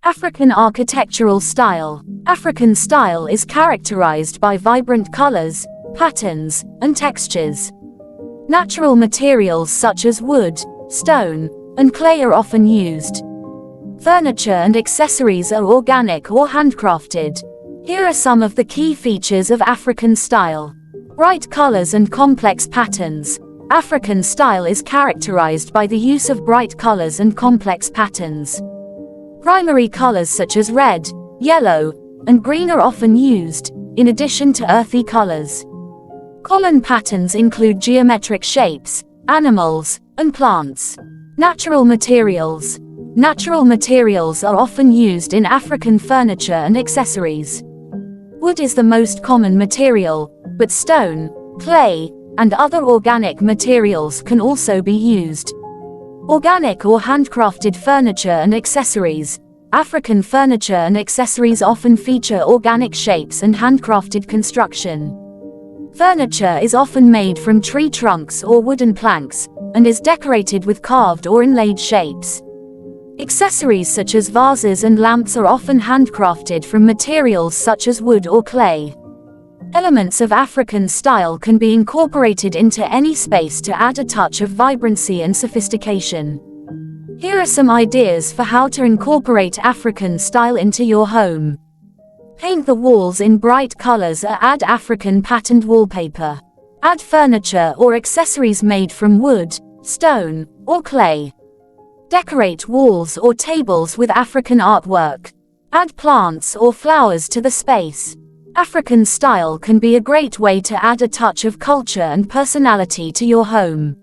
African architectural style. African style is characterized by vibrant colors, patterns, and textures. Natural materials such as wood, stone, and clay are often used. Furniture and accessories are organic or handcrafted. Here are some of the key features of African style. Bright colors and complex patterns. African style is characterized by the use of bright colors and complex patterns. Primary colors such as red, yellow, and green are often used, in addition to earthy colors. Common patterns include geometric shapes, animals, and plants. Natural materials. Natural materials are often used in African furniture and accessories. Wood is the most common material, but stone, clay, and other organic materials can also be used. Organic or handcrafted furniture and accessories. African furniture and accessories often feature organic shapes and handcrafted construction. Furniture is often made from tree trunks or wooden planks, and is decorated with carved or inlaid shapes. Accessories such as vases and lamps are often handcrafted from materials such as wood or clay. Elements of African style can be incorporated into any space to add a touch of vibrancy and sophistication. Here are some ideas for how to incorporate African style into your home. Paint the walls in bright colors or add African patterned wallpaper. Add furniture or accessories made from wood, stone, or clay. Decorate walls or tables with African artwork. Add plants or flowers to the space. African style can be a great way to add a touch of culture and personality to your home.